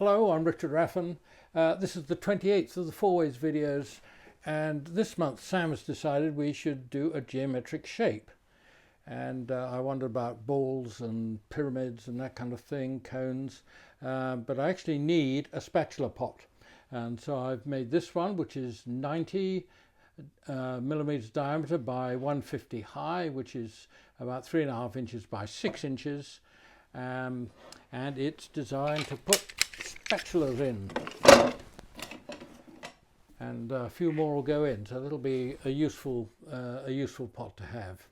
Hello, I'm Richard Raffan. This is the 28th of the Four Ways videos, and this month Sam has decided we should do a geometric shape. And I wondered about balls and pyramids and that kind of thing, cones, but I actually need a spatula pot. And so I've made this one, which is 90 millimeters diameter by 150 high, which is about 3.5 inches by 6 inches. And it's designed to put spatulas in, and a few more will go in, so that'll be a useful pot to have.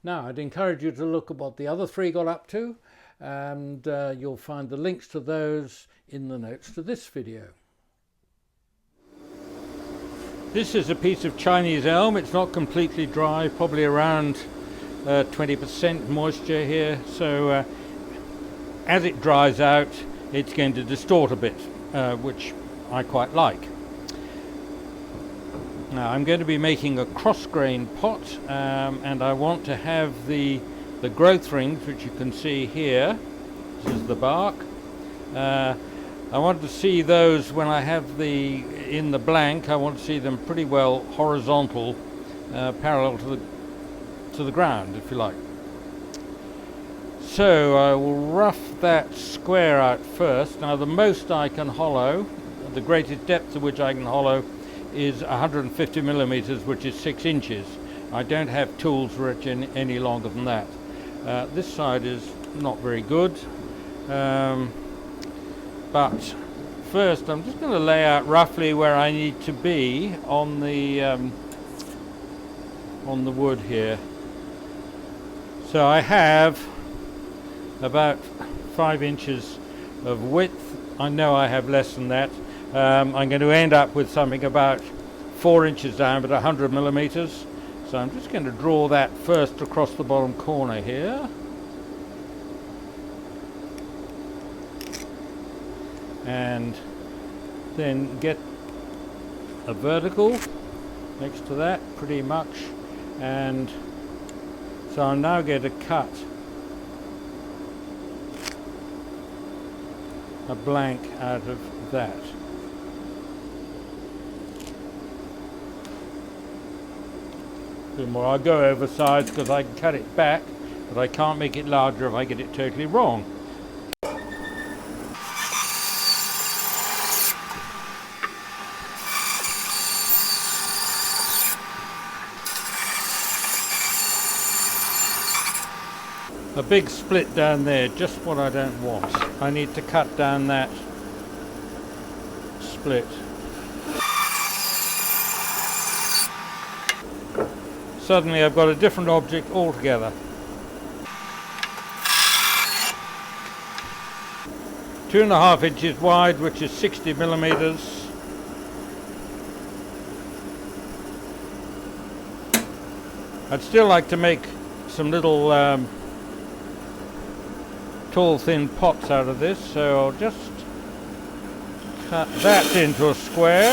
Now I'd encourage you to look at what the other three got up to, and you'll find the links to those in the notes to this video. This is a piece of Chinese elm. It's not completely dry, probably around 20% moisture here, so as it dries out it's going to distort a bit, which I quite like. Now I'm going to be making a cross-grain pot, and I want to have the growth rings, which you can see here. This is the bark. I want to see those when I have in the blank. I want to see them pretty well horizontal, parallel to the ground, if you like. So I will rough that square out first. Now the most I can hollow, the greatest depth to which I can hollow, is 150 millimeters, which is 6 inches. I don't have tools for it any longer than that. This side is not very good, but first I'm just going to lay out roughly where I need to be on the wood here. So I have about 5 inches of width. I know I have less than that. I'm going to end up with something about 4 inches diameter, 100 millimeters. So I'm just going to draw that first across the bottom corner here. And then get a vertical next to that, pretty much. And so I'm now going to cut a blank out of that. A bit more. I'll go oversized because I can cut it back, but I can't make it larger if I get it totally wrong. A big split down there, just what I don't want. I need to cut down that split. Suddenly I've got a different object altogether. 2.5 inches wide, which is 60 millimeters. I'd still like to make some little tall thin pots out of this, so I'll just cut that into a square.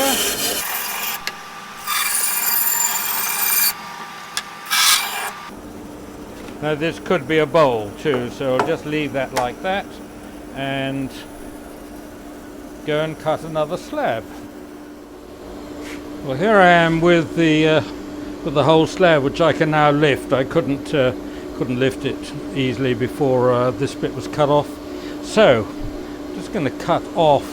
Now this could be a bowl too, so I'll just leave that like that and go and cut another slab. Well, here I am with the whole slab, which I can now lift. I couldn't lift it easily before this bit was cut off. So I'm just going to cut off.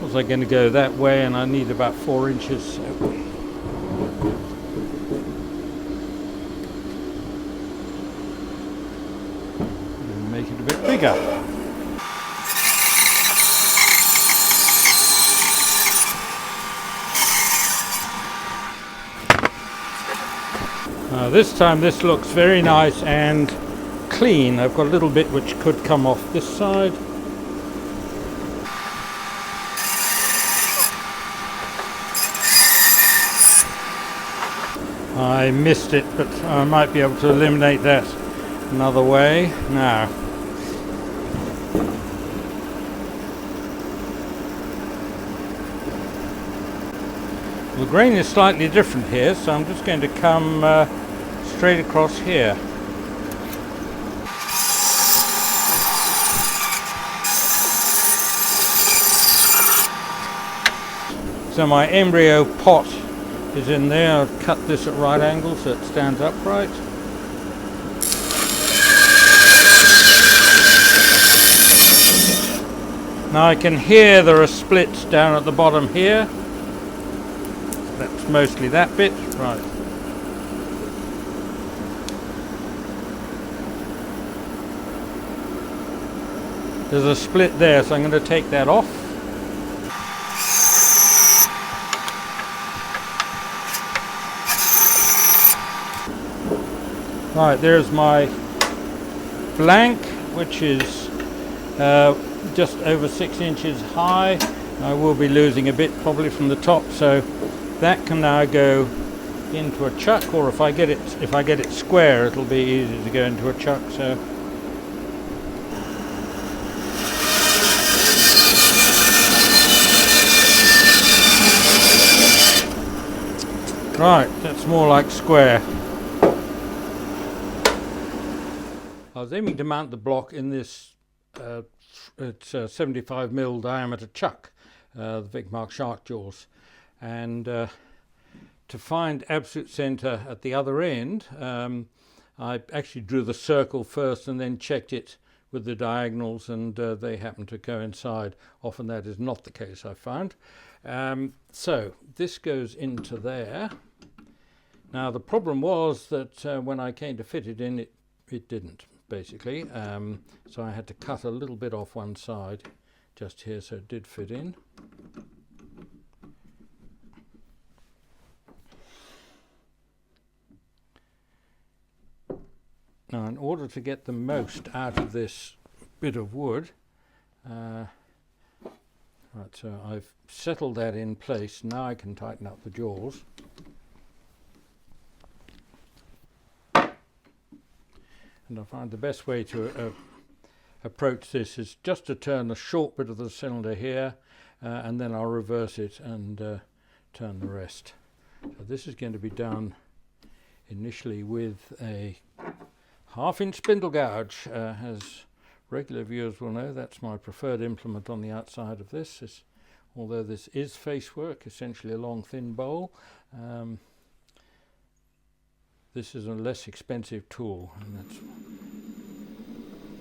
Was I going to go that way, and I need about 4 inches. So make it a bit bigger. This time this looks very nice and clean. I've got a little bit which could come off this side. I missed it, but I might be able to eliminate that another way. Now, the grain is slightly different here, so I'm just going to come straight across here. So my embryo pot is in there. I've cut this at right angles so it stands upright. Now I can hear there are splits down at the bottom here. That's mostly that bit. Right. There's a split there, so I'm going to take that off. Right, there's my blank, which is just over 6 inches high. I will be losing a bit probably from the top, so that can now go into a chuck, or if I get it square, it'll be easy to go into a chuck. So right, that's more like square. I was aiming to mount the block in this it's a 75mm diameter chuck, the Vic-Mark shark jaws, and to find absolute center at the other end, I actually drew the circle first and then checked it with the diagonals, and they happen to coincide. Often that is not the case, I found. So this goes into there. Now the problem was that when I came to fit it in, it didn't, basically. So I had to cut a little bit off one side just here so it did fit in. Now in order to get the most out of this bit of wood, right, so I've settled that in place. Now I can tighten up the jaws. And I find the best way to approach this is just to turn the short bit of the cylinder here, and then I'll reverse it and turn the rest. So this is going to be done initially with a 1/2 inch spindle gouge. As regular viewers will know, that's my preferred implement on the outside of this. Although this is face work, essentially a long thin bowl, this is a less expensive tool, and that's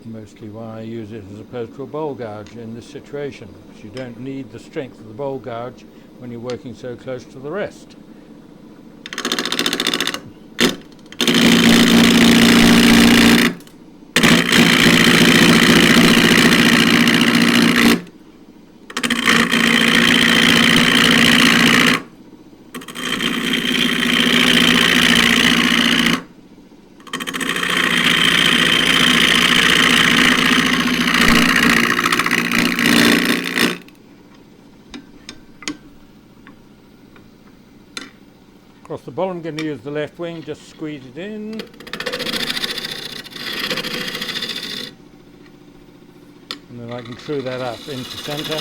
mostly why I use it as opposed to a bowl gouge in this situation, because you don't need the strength of the bowl gouge when you're working so close to the rest. Across the bottom, I'm going to use the left wing, just squeeze it in. And then I can screw that up into center.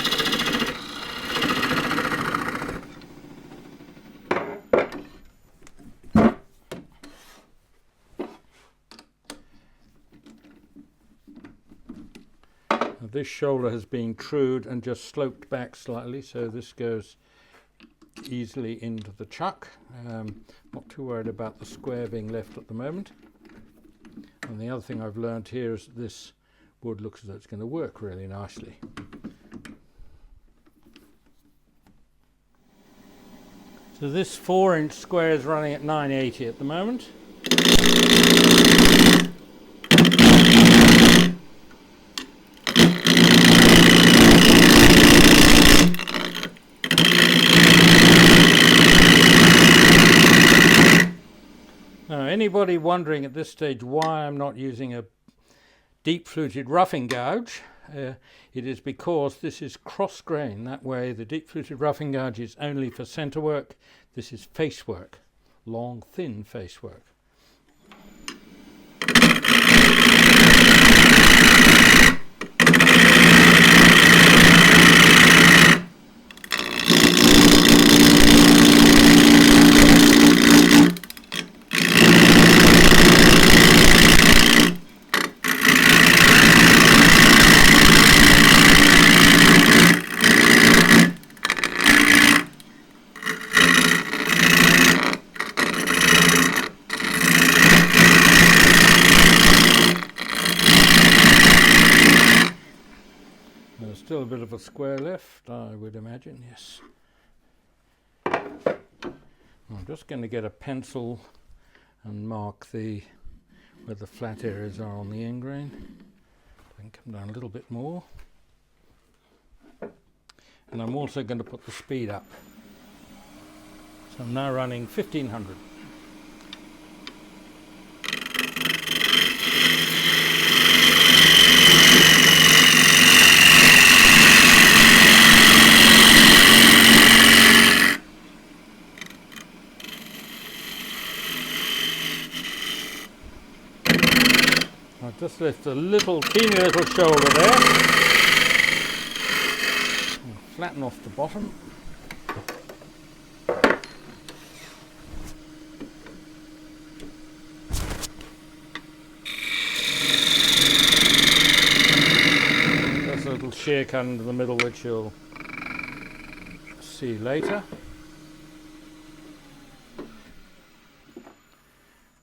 Now this shoulder has been trued and just sloped back slightly, so this goes easily into the chuck. Not too worried about the square being left at the moment. And the other thing I've learned here is that this wood looks as though it's going to work really nicely. So this 4-inch square is running at 980 at the moment. Anybody wondering at this stage why I'm not using a deep fluted roughing gouge, it is because this is cross grain. That way the deep fluted roughing gouge is only for center work. This is face work, long thin face work. There's still a bit of a square left, I would imagine, yes. I'm just going to get a pencil and mark where the flat areas are on the end grain. I can come down a little bit more. And I'm also going to put the speed up. So I'm now running 1500. I'll just lift a teeny little shoulder there. And flatten off the bottom. There's a little shear cut into the middle which you'll see later.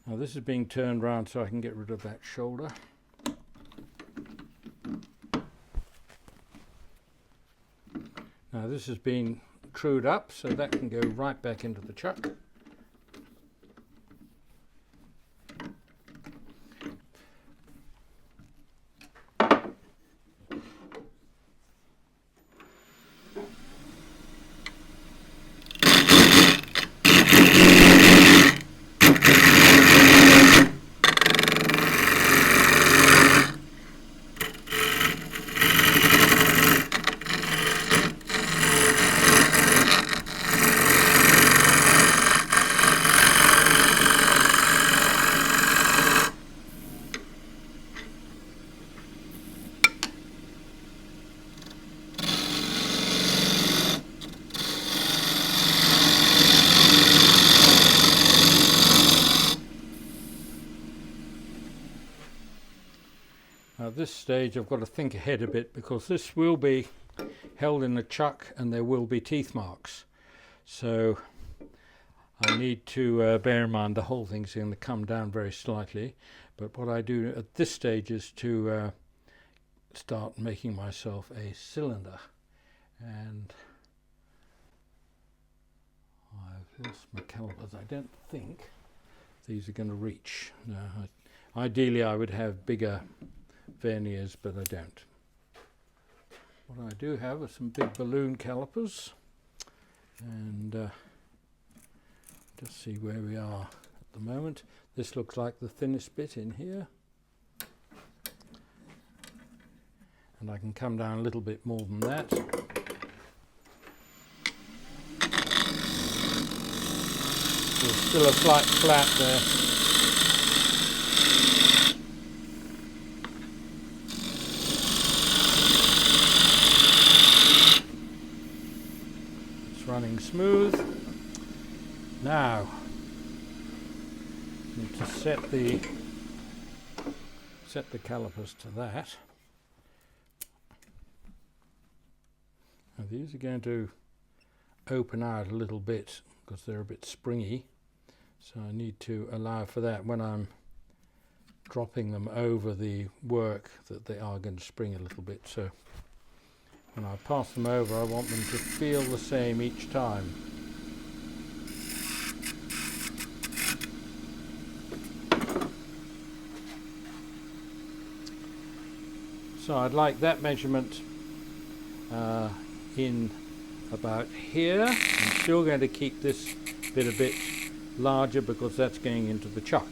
Now this is being turned round so I can get rid of that shoulder. Now this has been trued up so that can go right back into the chuck. At this stage I've got to think ahead a bit because this will be held in the chuck and there will be teeth marks. So I need to bear in mind the whole thing's going to come down very slightly. But what I do at this stage is to start making myself a cylinder. And I've lost my calipers. I don't think these are going to reach. No, ideally I would have bigger verniers, but I don't. What I do have are some big balloon calipers, and just see where we are at the moment. This looks like the thinnest bit in here, and I can come down a little bit more than that. There's still a slight flat there. Running smooth. Now need to set the calipers to that. Now these are going to open out a little bit because they're a bit springy, so I need to allow for that when I'm dropping them over the work, that they are going to spring a little bit. So when I pass them over, I want them to feel the same each time. So I'd like that measurement in about here. I'm still going to keep this bit a bit larger because that's going into the chuck.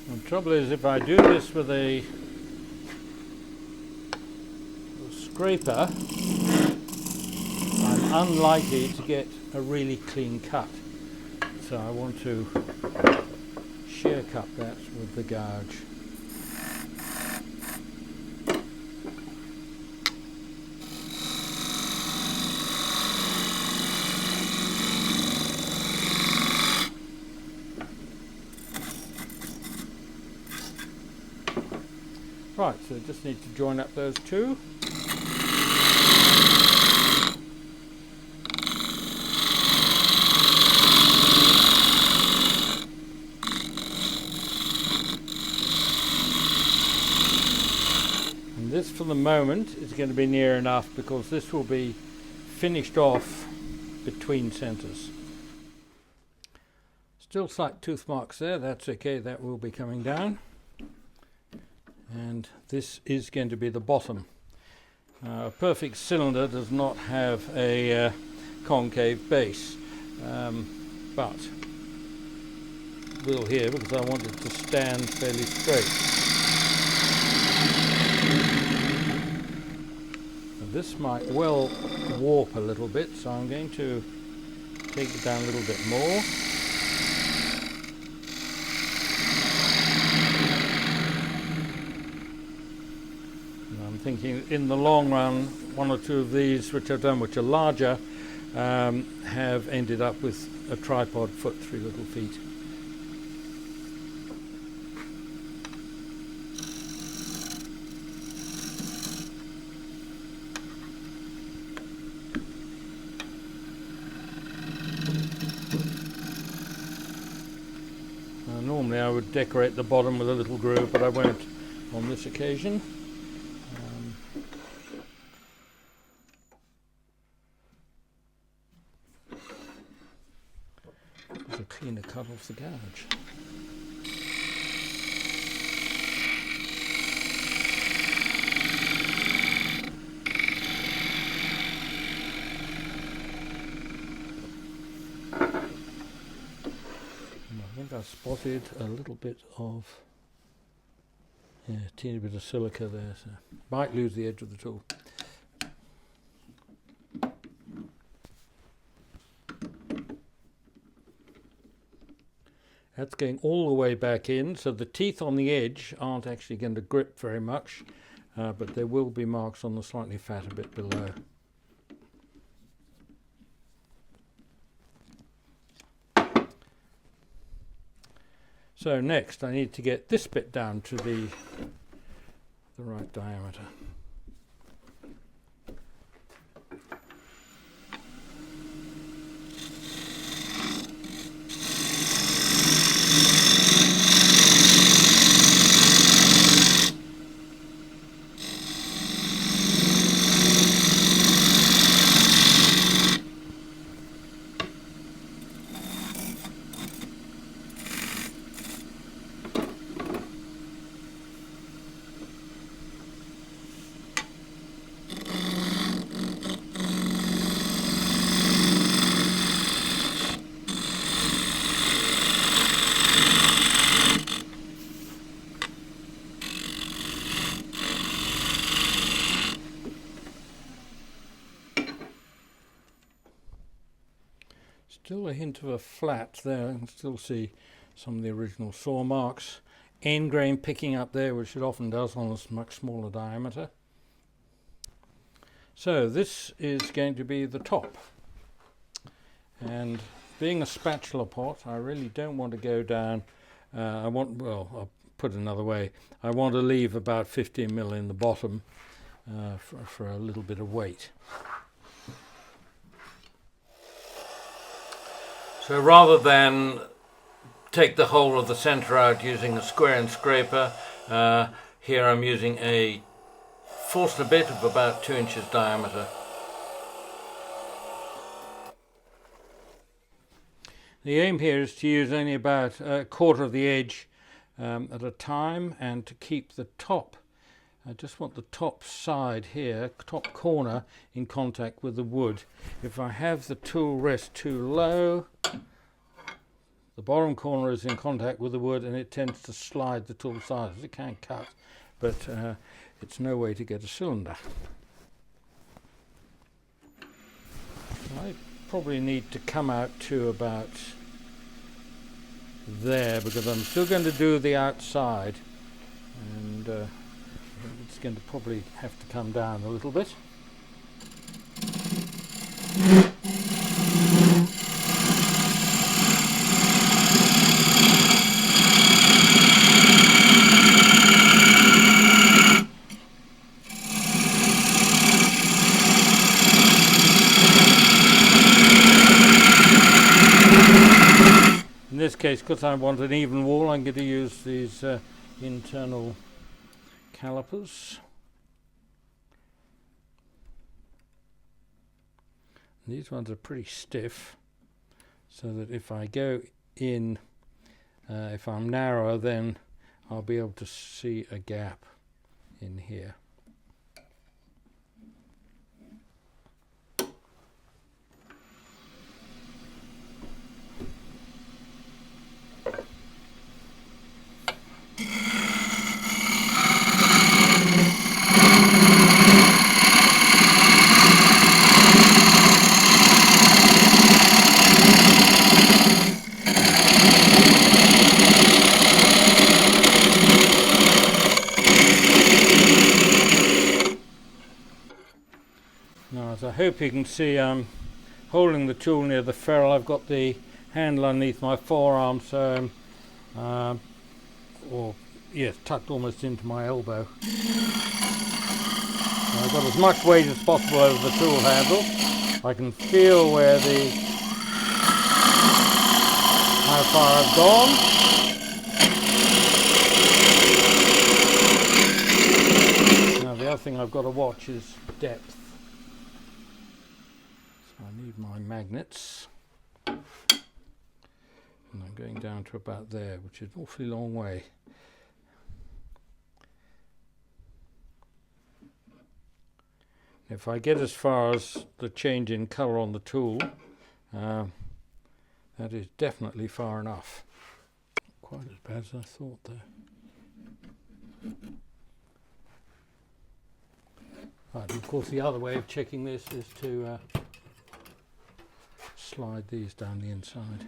The trouble is, if I do this with a scraper, I'm unlikely to get a really clean cut. So I want to shear cut that with the gouge. Right, so just need to join up those two. And this for the moment is going to be near enough because this will be finished off between centres. Still slight tooth marks there, that's okay, that will be coming down. And this is going to be the bottom. A perfect cylinder does not have a concave base, but will here because I want it to stand fairly straight. Now this might well warp a little bit, so I'm going to take it down a little bit more. Thinking in the long run, one or two of these which I've done which are larger have ended up with a tripod foot, 3 little feet. Normally I would decorate the bottom with a little groove, but I won't on this occasion. A cleaner cut off the gouge. I think I spotted a little bit of, a teeny bit of silica there, so might lose the edge of the tool. That's going all the way back in, so the teeth on the edge aren't actually going to grip very much, but there will be marks on the slightly fatter bit below. So next I need to get this bit down to the right diameter. Still a hint of a flat there. I can still see some of the original saw marks. End grain picking up there, which it often does on a much smaller diameter. So this is going to be the top. And being a spatula pot, I really don't want to go down. Well, I'll put it another way. I want to leave about 15 mil in the bottom for a little bit of weight. So rather than take the whole of the centre out using a square and scraper, here I'm using a Forstner bit of about 2 inches diameter. The aim here is to use only about a quarter of the edge at a time, and to keep the top, I just want the top side here, top corner, in contact with the wood. If I have the tool rest too low, the bottom corner is in contact with the wood and it tends to slide the tool sides. It can cut, but it's no way to get a cylinder. I probably need to come out to about there, because I'm still going to do the outside, and it's going to probably have to come down a little bit. case, because I want an even wall, I'm going to use these internal calipers. These ones are pretty stiff, so that if I go in, if I'm narrower, then I'll be able to see a gap in here. I hope you can see I'm holding the tool near the ferrule. I've got the handle underneath my forearm, so tucked almost into my elbow. I've got as much weight as possible over the tool handle. I can feel where how far I've gone. Now the other thing I've got to watch is depth. I need my magnets, and I'm going down to about there, which is an awfully long way. If I get as far as the change in colour on the tool, that is definitely far enough. Quite as bad as I thought though. Right, of course the other way of checking this is to slide these down the inside.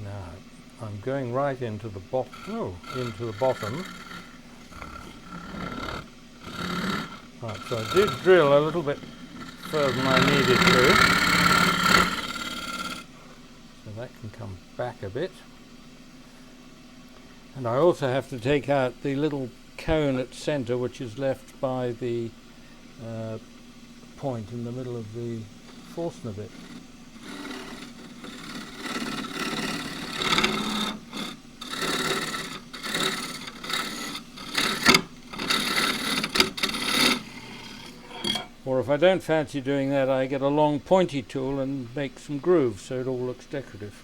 Now I'm going right into the bottom. Right, so I did drill a little bit further than I needed to, so that can come back a bit. And I also have to take out the little cone at centre, which is left by the point in the middle of the Forstner bit. Or if I don't fancy doing that, I get a long pointy tool and make some grooves so it all looks decorative.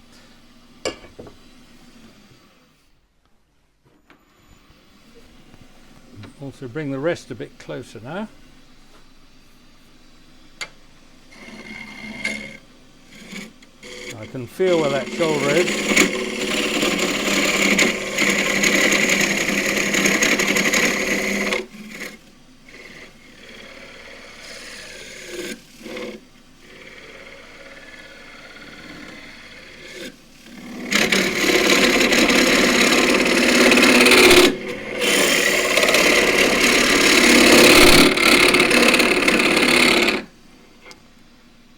Also bring the rest a bit closer now. I can feel where that shoulder is.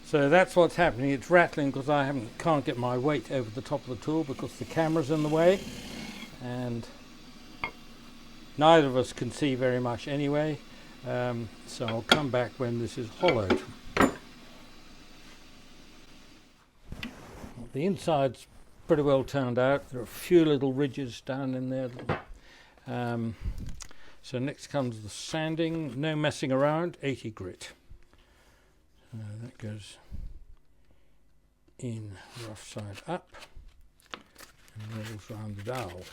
So that's what's happening. It's rattling because I can't get my weight over the top of the tool because the camera's in the way, and neither of us can see very much anyway. So I'll come back when this is hollowed. The inside's pretty well turned out. There are a few little ridges down in there. So next comes the sanding. No messing around. 80 grit. That goes in rough side up and rolls round the dowel.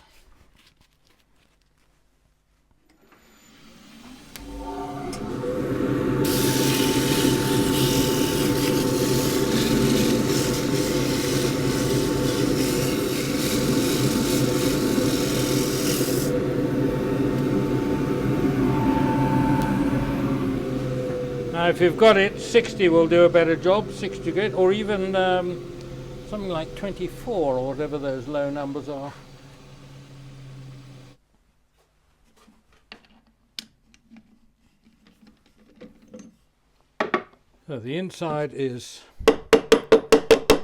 Now if you've got it, 60 will do a better job, 60 grit, or even something like 24 or whatever those low numbers are. So the inside is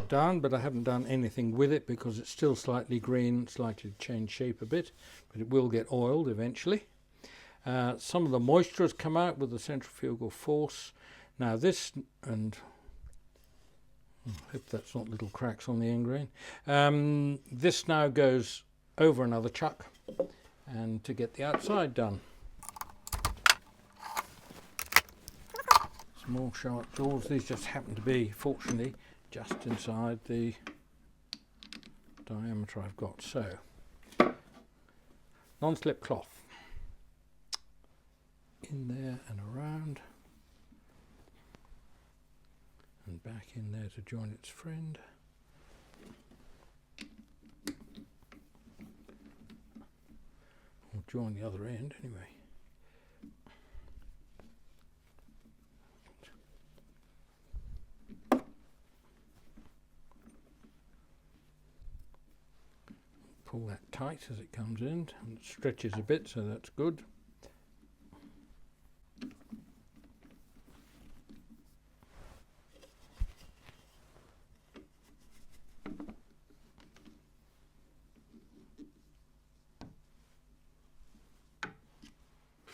done, but I haven't done anything with it because it's still slightly green. It's likely to change shape a bit, but it will get oiled eventually. Some of the moisture has come out with the centrifugal force, Now this, and I hope that's not little cracks on the end grain. This now goes over another chuck, and to get the outside done. Small sharp jaws. These just happen to be, fortunately, just inside the diameter I've got. So, non-slip cloth in there and around, and back in there to join its friend. Or join the other end anyway. Pull that tight as it comes in, and it stretches a bit, so that's good.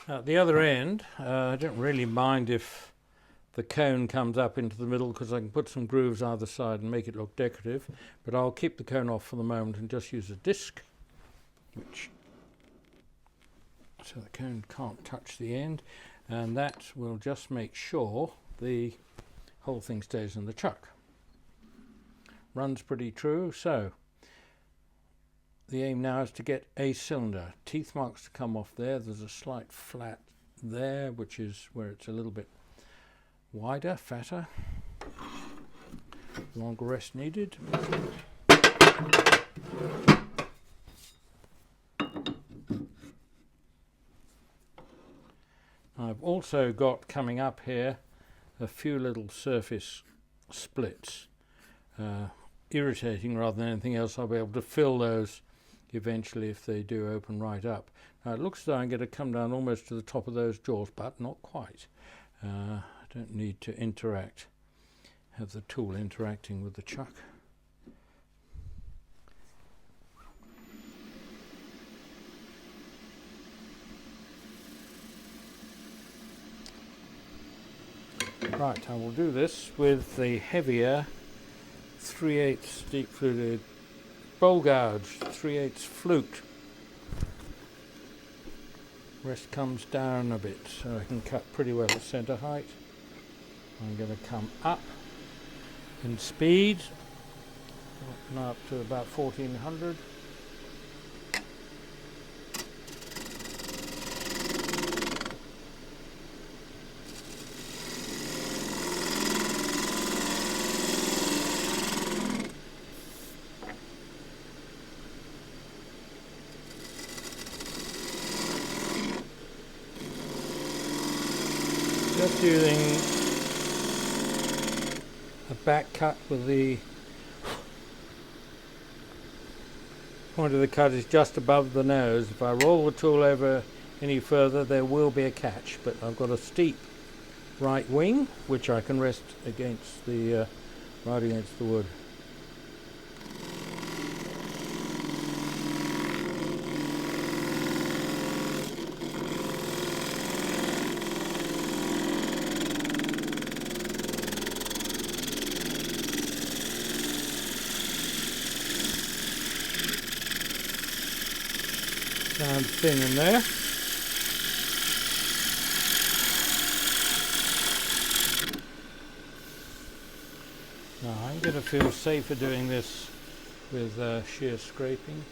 At the other end, I don't really mind if the cone comes up into the middle, because I can put some grooves either side and make it look decorative, but I'll keep the cone off for the moment and just use a disc, so the cone can't touch the end, and that will just make sure the whole thing stays in the chuck. Runs pretty true. So the aim now is to get a cylinder. Teeth marks to come off there. There's a slight flat there, which is where it's a little bit wider, fatter. Longer rest needed. I've also got coming up here a few little surface splits. Irritating rather than anything else. I'll be able to fill those eventually if they do open right up. Now it looks as though I'm going to come down almost to the top of those jaws, but not quite. I don't need to have the tool interacting with the chuck. Right, I will do this with the heavier 3/8 deep fluted bowl gouge, 3/8 flute. Rest comes down a bit so I can cut pretty well at centre height. I'm going to come up in speed, now up to about 1400. Just using a back cut with the point of the cut is just above the nose. If I roll the tool over any further there will be a catch, but I've got a steep right wing which I can rest against the right against the wood. Sound thin in there. Now I'm going to feel safer doing this with shear scraping.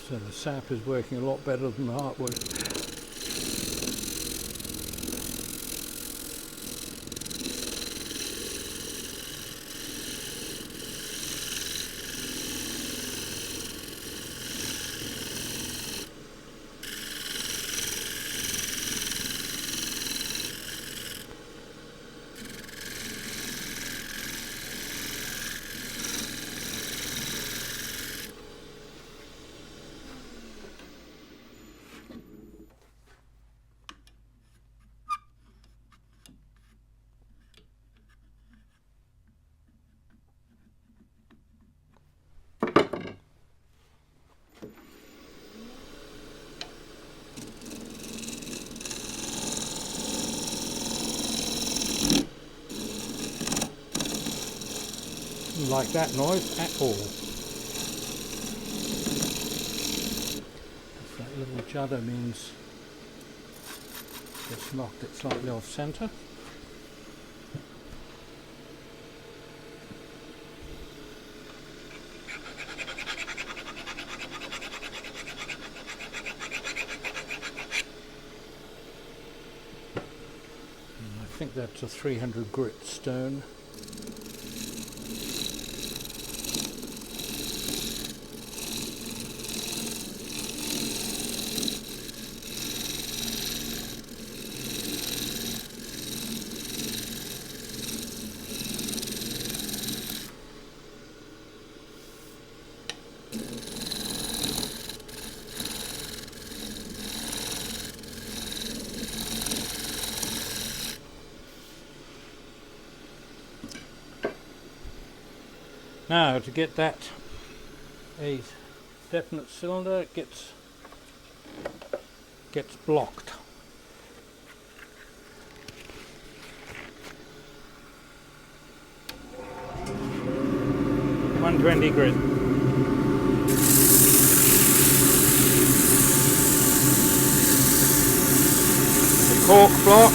So the sap is working a lot better than the heartwood. Didn't like that noise at all. That little judder means it's knocked it slightly off centre. I think that's a 300 grit stone. Now to get that a definite cylinder, it gets blocked. .120 grit. The cork block.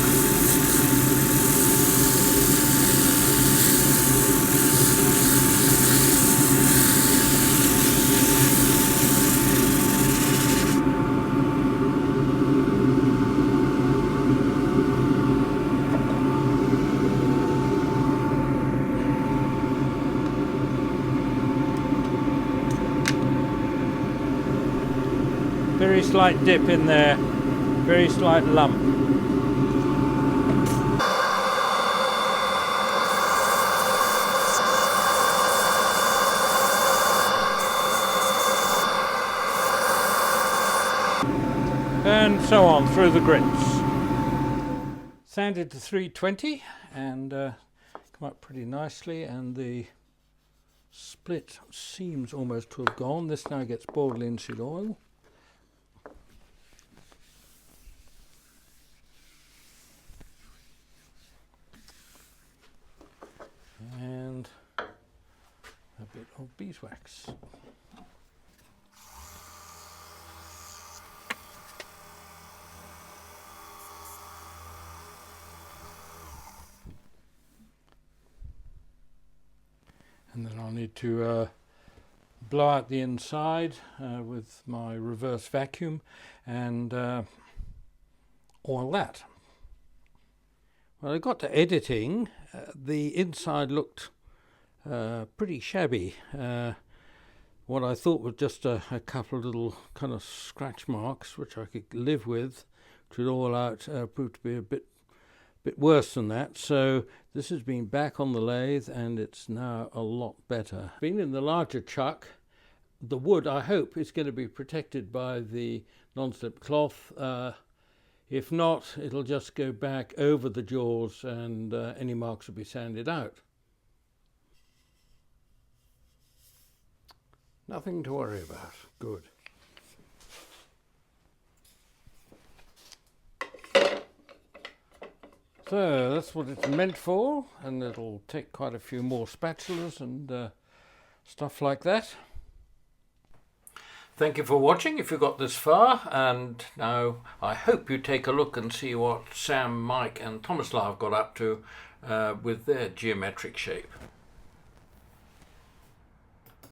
Very slight dip in there, very slight lump. And so on through the grits. Sanded to 320 and come up pretty nicely, and the split seems almost to have gone. This now gets boiled linseed oil. And a bit of beeswax. And then I'll need to blow out the inside with my reverse vacuum and oil that. When I got to editing, the inside looked pretty shabby. What I thought was just a couple of little kind of scratch marks, which I could live with, to oil out, proved to be a bit worse than that. So this has been back on the lathe and it's now a lot better. Being in the larger chuck, the wood, I hope, is going to be protected by the non-slip cloth. If not, it'll just go back over the jaws and any marks will be sanded out. Nothing to worry about. Good. So that's what it's meant for, and it'll take quite a few more spatulas and stuff like that. Thank you for watching if you got this far, and now I hope you take a look and see what Sam, Mike and Tomislav got up to with their geometric shape.